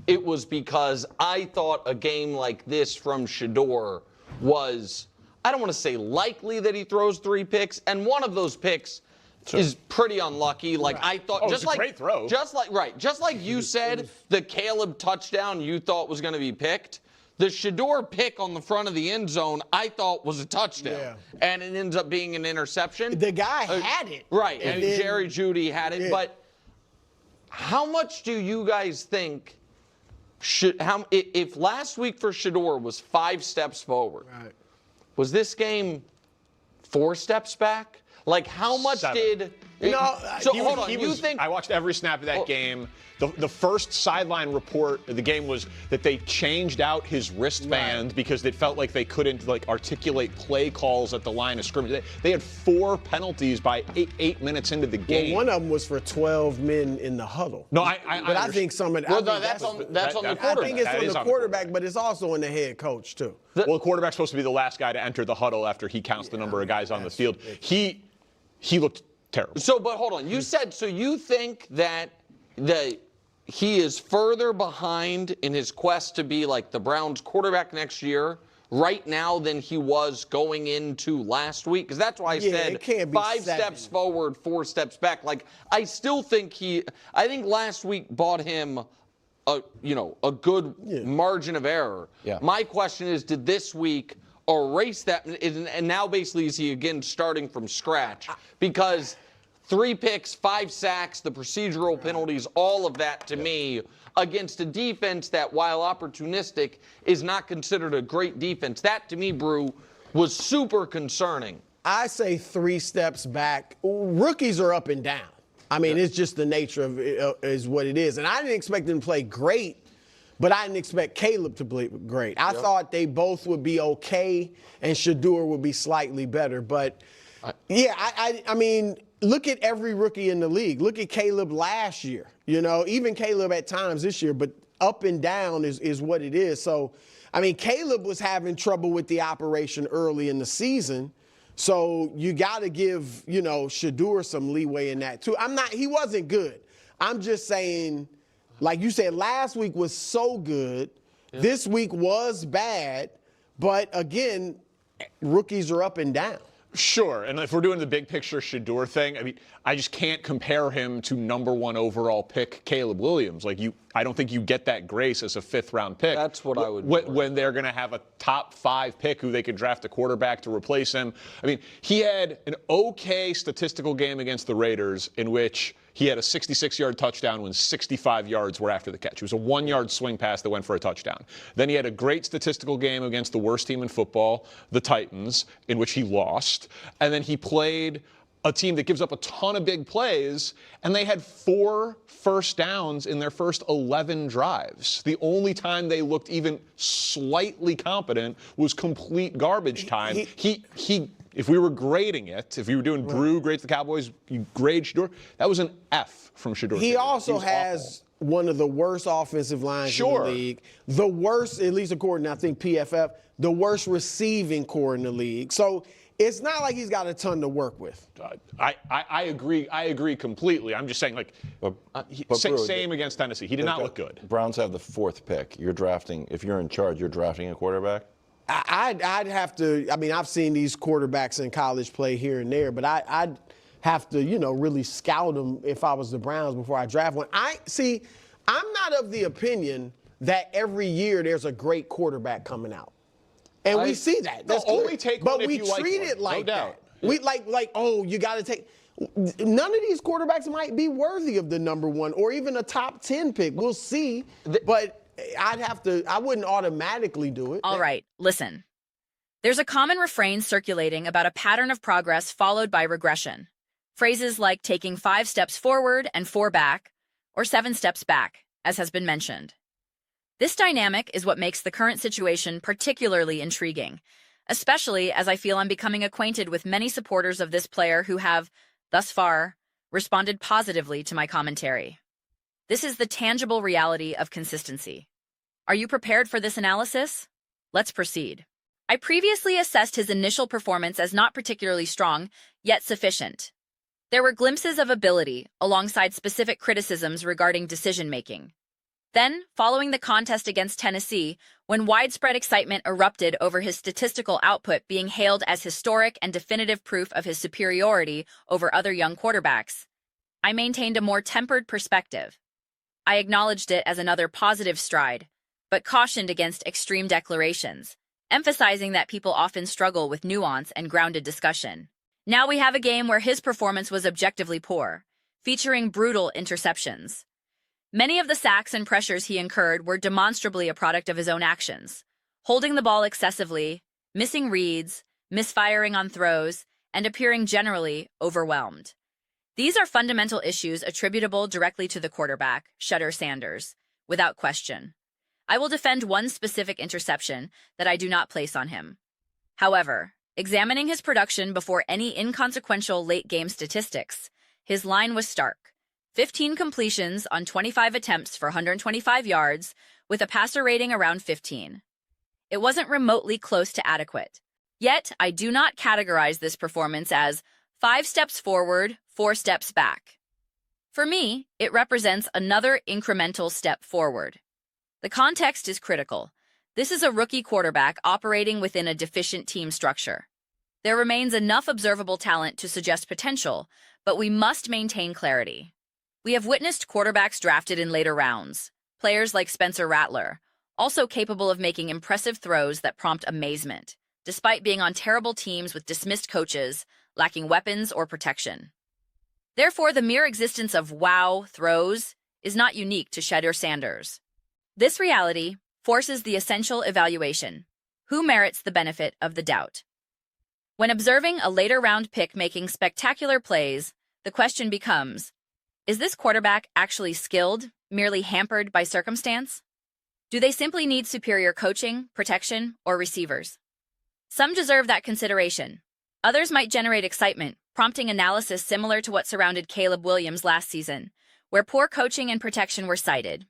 it was because I thought a game like this from Shedeur was, I don't want to say likely that he throws 3 picks, and one of those picks is pretty unlucky. Like I thought, just like great throw. just like you said, the Caleb touchdown you thought was going to be picked. The Shedeur pick on the front of the end zone, I thought was a touchdown, and it ends up being an interception. The guy had it, right? And Jerry Jeudy had it. But how much do you guys think? If last week for Shedeur was 5 steps forward, was this game 4 steps back? Like, how much 7. did? So hold on. You think? I watched every snap of that game. The first sideline report of the game was that they changed out his wristband because it felt like they couldn't articulate play calls at the line of scrimmage. They had 4 penalties by 8 minutes into the game. Well, one of them was for 12 men in the huddle. No, I think some of that's on the quarterback. I think it's on the quarterback, but it's also on the head coach too. Well, the quarterback's supposed to be the last guy to enter the huddle after he counts the number of guys on the field. He looked terrible. So, but hold on. You said, so you think that he is further behind in his quest to be like the Browns quarterback next year right now than he was going into last week? Because that's why I said 5 steps forward, 4 steps back. Like, I still think I think last week bought him a good margin of error. Yeah. My question is, did this week erase that? And now basically is he again starting from scratch? Because 3 picks, 5 sacks, the procedural penalties, all of that to me against a defense that, while opportunistic, is not considered a great defense. That to me, Brew, was super concerning. I say 3 steps back. Rookies are up and down. I mean, it's just the nature of it, is what it is. And I didn't expect them to play great, but I didn't expect Caleb to play great. I thought they both would be okay and Shedeur would be slightly better. But, I mean, look at every rookie in the league. Look at Caleb last year. Even Caleb at times this year, but up and down is what it is. So, I mean, Caleb was having trouble with the operation early in the season. So you got to give, Shedeur some leeway in that too. He wasn't good. I'm just saying, like you said, last week was so good. Yeah. This week was bad. But again, rookies are up and down. Sure, and if we're doing the big picture Shedeur thing, I mean, I just can't compare him to #1 overall pick Caleb Williams. I don't think you get that grace as a 5th-round pick. That's what I would. When they're going to have a top 5 pick who they could draft a quarterback to replace him. I mean, he had an okay statistical game against the Raiders in which he had a 66-yard touchdown when 65 yards were after the catch. It was a 1-yard swing pass that went for a touchdown. Then he had a great statistical game against the worst team in football, the Titans, in which he lost. And then he played a team that gives up a ton of big plays, and they had 4 first downs in their first 11 drives. The only time they looked even slightly competent was complete garbage time. If we were grading it, if you were doing Brew grades the Cowboys, you grade Shedeur, that was an F from Shedeur. He also has one of the worst offensive lines in the league. The worst, at least according to, I think, PFF, the worst receiving core in the league. So it's not like he's got a ton to work with. I agree. I agree completely. I'm just saying, same against Tennessee. He did not look good. Browns have the 4th pick. You're drafting, if you're in charge, you're drafting a quarterback? I'd have to, I mean, I've seen these quarterbacks in college play here and there, but I'd have to, really scout them if I was the Browns before I draft one. I'm not of the opinion that every year there's a great quarterback coming out. And we see that. That's only take one but we treat it like that. We you got to take. None of these quarterbacks might be worthy of the #1 or even a top 10 pick. We'll see. But I wouldn't automatically do it. All right, listen. There's a common refrain circulating about a pattern of progress followed by regression. Phrases like taking 5 steps forward and 4 back, or 7 steps back, as has been mentioned. This dynamic is what makes the current situation particularly intriguing, especially as I feel I'm becoming acquainted with many supporters of this player who have, thus far, responded positively to my commentary. This is the tangible reality of consistency. Are you prepared for this analysis? Let's proceed. I previously assessed his initial performance as not particularly strong, yet sufficient. There were glimpses of ability, alongside specific criticisms regarding decision-making. Then, following the contest against Tennessee, when widespread excitement erupted over his statistical output being hailed as historic and definitive proof of his superiority over other young quarterbacks, I maintained a more tempered perspective. I acknowledged it as another positive stride, but cautioned against extreme declarations, emphasizing that people often struggle with nuance and grounded discussion. Now we have a game where his performance was objectively poor, featuring brutal interceptions. Many of the sacks and pressures he incurred were demonstrably a product of his own actions, holding the ball excessively, missing reads, misfiring on throws, and appearing generally overwhelmed. These are fundamental issues attributable directly to the quarterback, Shedeur Sanders, without question. I will defend one specific interception that I do not place on him. However, examining his production before any inconsequential late-game statistics, his line was stark. 15 completions on 25 attempts for 125 yards, with a passer rating around 15. It wasn't remotely close to adequate. Yet, I do not categorize this performance as 5 steps forward, 4 steps back. For me, it represents another incremental step forward. The context is critical. This is a rookie quarterback operating within a deficient team structure. There remains enough observable talent to suggest potential, but we must maintain clarity. We have witnessed quarterbacks drafted in later rounds, players like Spencer Rattler, also capable of making impressive throws that prompt amazement, despite being on terrible teams with dismissed coaches, lacking weapons or protection. Therefore, the mere existence of wow throws is not unique to Shedeur Sanders. This reality forces the essential evaluation: who merits the benefit of the doubt? When observing a later round pick making spectacular plays, the question becomes, is this quarterback actually skilled, merely hampered by circumstance? Do they simply need superior coaching, protection, or receivers? Some deserve that consideration. Others might generate excitement, prompting analysis similar to what surrounded Caleb Williams last season, where poor coaching and protection were cited,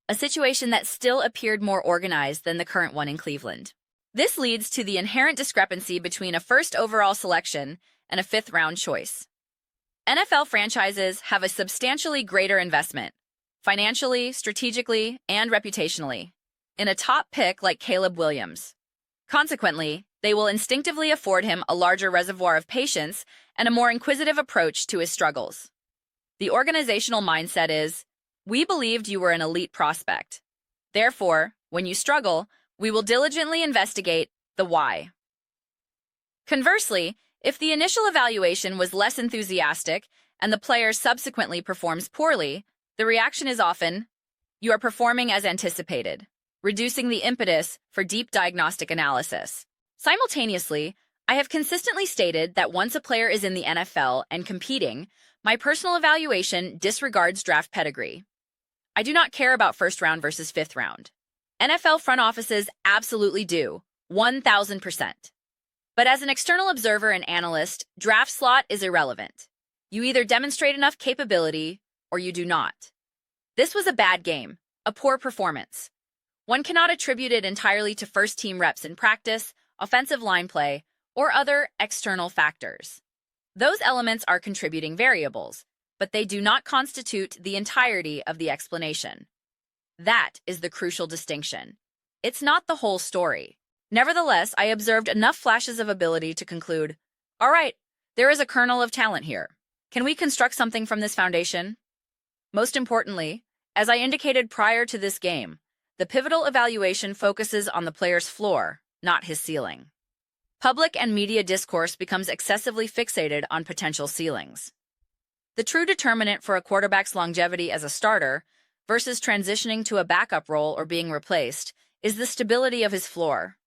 a situation that still appeared more organized than the current one in Cleveland. This leads to the inherent discrepancy between a first overall selection and a fifth-round choice. NFL franchises have a substantially greater investment, financially, strategically, and reputationally, in a top pick like Caleb Williams. Consequently, they will instinctively afford him a larger reservoir of patience and a more inquisitive approach to his struggles. The organizational mindset is, we believed you were an elite prospect. Therefore, when you struggle, we will diligently investigate the why. Conversely, if the initial evaluation was less enthusiastic and the player subsequently performs poorly, the reaction is often, you are performing as anticipated, reducing the impetus for deep diagnostic analysis. Simultaneously, I have consistently stated that once a player is in the NFL and competing, my personal evaluation disregards draft pedigree. I do not care about first round versus fifth round. NFL front offices absolutely do, 1,000%. But as an external observer and analyst, draft slot is irrelevant. You either demonstrate enough capability or you do not. This was a bad game, a poor performance. One cannot attribute it entirely to first-team reps in practice, offensive line play, or other external factors. Those elements are contributing variables, but they do not constitute the entirety of the explanation. That is the crucial distinction. It's not the whole story. Nevertheless, I observed enough flashes of ability to conclude, all right, there is a kernel of talent here. Can we construct something from this foundation? Most importantly, as I indicated prior to this game, the pivotal evaluation focuses on the player's floor, not his ceiling. Public and media discourse becomes excessively fixated on potential ceilings. The true determinant for a quarterback's longevity as a starter versus transitioning to a backup role or being replaced is the stability of his floor.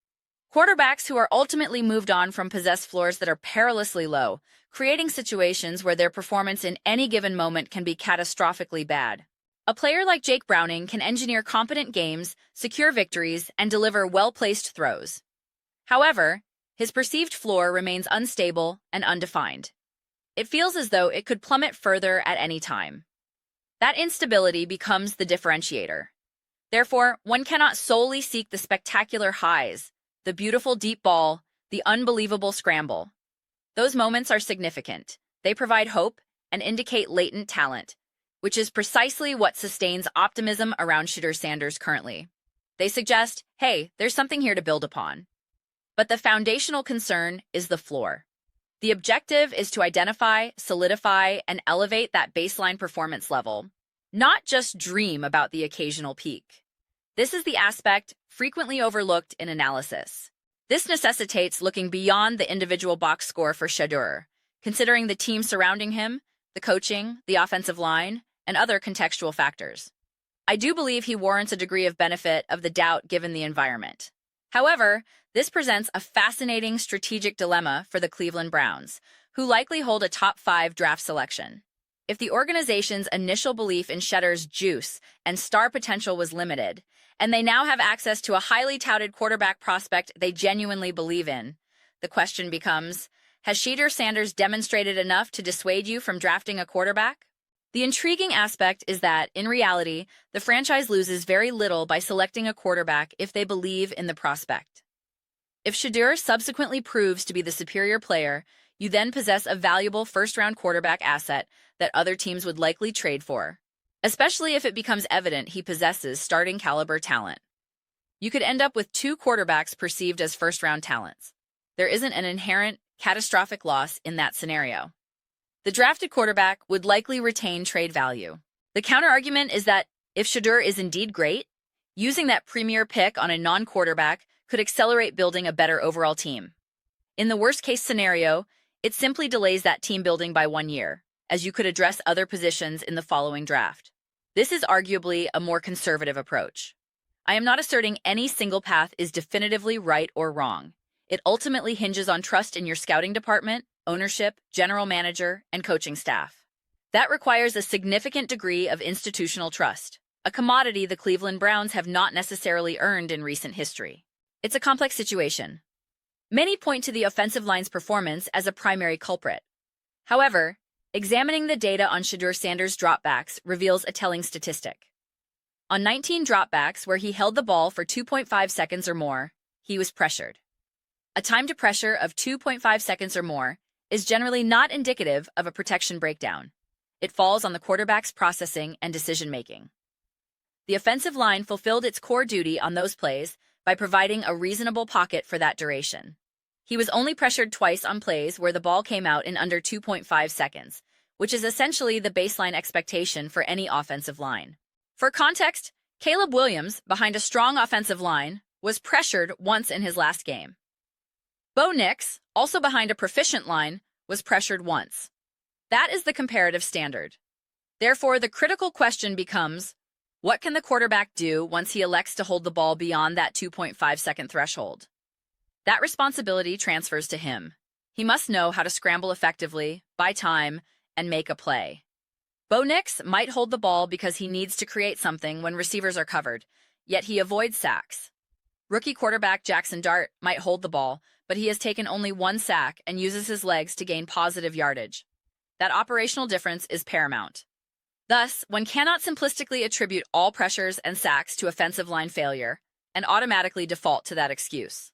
Quarterbacks who are ultimately moved on from possess floors that are perilously low, creating situations where their performance in any given moment can be catastrophically bad. A player like Jake Browning can engineer competent games, secure victories, and deliver well-placed throws. However, his perceived floor remains unstable and undefined. It feels as though it could plummet further at any time. That instability becomes the differentiator. Therefore, one cannot solely seek the spectacular highs, the beautiful deep ball, the unbelievable scramble. Those moments are significant. They provide hope and indicate latent talent. which is precisely what sustains optimism around Shedeur Sanders currently. They suggest, hey, there's something here to build upon. But the foundational concern is the floor. The objective is to identify, solidify, and elevate that baseline performance level, not just dream about the occasional peak. This is the aspect frequently overlooked in analysis. This necessitates looking beyond the individual box score for Shedeur, considering the team surrounding him, the coaching, the offensive line, and other contextual factors. I do believe he warrants a degree of benefit of the doubt given the environment. However, this presents a fascinating strategic dilemma for the Cleveland Browns, who likely hold a top 5 draft selection. If the organization's initial belief in Shedeur's juice and star potential was limited, and they now have access to a highly touted quarterback prospect they genuinely believe in, the question becomes, has Shedeur Sanders demonstrated enough to dissuade you from drafting a quarterback? The intriguing aspect is that, in reality, the franchise loses very little by selecting a quarterback if they believe in the prospect. If Shedeur subsequently proves to be the superior player, you then possess a valuable first-round quarterback asset that other teams would likely trade for, especially if it becomes evident he possesses starting-caliber talent. You could end up with 2 quarterbacks perceived as first-round talents. There isn't an inherent, catastrophic loss in that scenario. The drafted quarterback would likely retain trade value. The counterargument is that if Shedeur is indeed great, using that premier pick on a non-quarterback could accelerate building a better overall team. In the worst-case scenario, it simply delays that team building by 1 year, as you could address other positions in the following draft. This is arguably a more conservative approach. I am not asserting any single path is definitively right or wrong. It ultimately hinges on trust in your scouting department, ownership, general manager, and coaching staff. That requires a significant degree of institutional trust, a commodity the Cleveland Browns have not necessarily earned in recent history. It's a complex situation. Many point to the offensive line's performance as a primary culprit. However, examining the data on Shedeur Sanders' dropbacks reveals a telling statistic. On 19 dropbacks where he held the ball for 2.5 seconds or more, he was pressured. A time to pressure of 2.5 seconds or more is generally not indicative of a protection breakdown. It falls on the quarterback's processing and decision-making. The offensive line fulfilled its core duty on those plays by providing a reasonable pocket for that duration. He was only pressured twice on plays where the ball came out in under 2.5 seconds, which is essentially the baseline expectation for any offensive line. For context, Caleb Williams, behind a strong offensive line, was pressured once in his last game. Bo Nix, also behind a proficient line, was pressured once. That is the comparative standard. Therefore, the critical question becomes, what can the quarterback do once he elects to hold the ball beyond that 2.5-second threshold? That responsibility transfers to him. He must know how to scramble effectively, buy time, and make a play. Bo Nix might hold the ball because he needs to create something when receivers are covered, yet he avoids sacks. Rookie quarterback Jackson Dart might hold the ball, but he has taken only 1 sack and uses his legs to gain positive yardage. That operational difference is paramount. Thus, one cannot simplistically attribute all pressures and sacks to offensive line failure and automatically default to that excuse.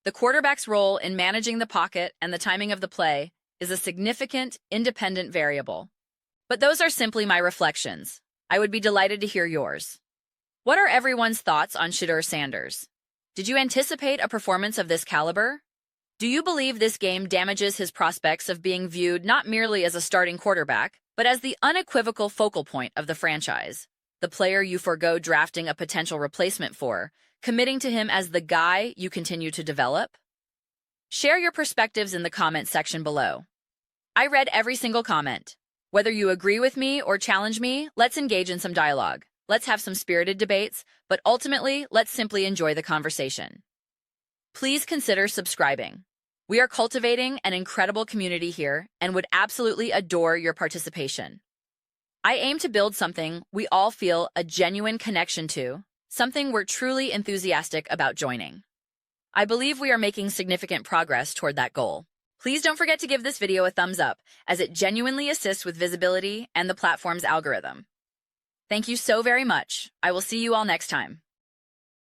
The quarterback's role in managing the pocket and the timing of the play is a significant, independent variable. But those are simply my reflections. I would be delighted to hear yours. What are everyone's thoughts on Shedeur Sanders? Did you anticipate a performance of this caliber? Do you believe this game damages his prospects of being viewed not merely as a starting quarterback, but as the unequivocal focal point of the franchise, the player you forego drafting a potential replacement for, committing to him as the guy you continue to develop? Share your perspectives in the comment section below. I read every single comment. Whether you agree with me or challenge me, let's engage in some dialogue. Let's have some spirited debates, but ultimately, let's simply enjoy the conversation. Please consider subscribing. We are cultivating an incredible community here and would absolutely adore your participation. I aim to build something we all feel a genuine connection to, something we're truly enthusiastic about joining. I believe we are making significant progress toward that goal. Please don't forget to give this video a thumbs up, as it genuinely assists with visibility and the platform's algorithm. Thank you so very much. I will see you all next time.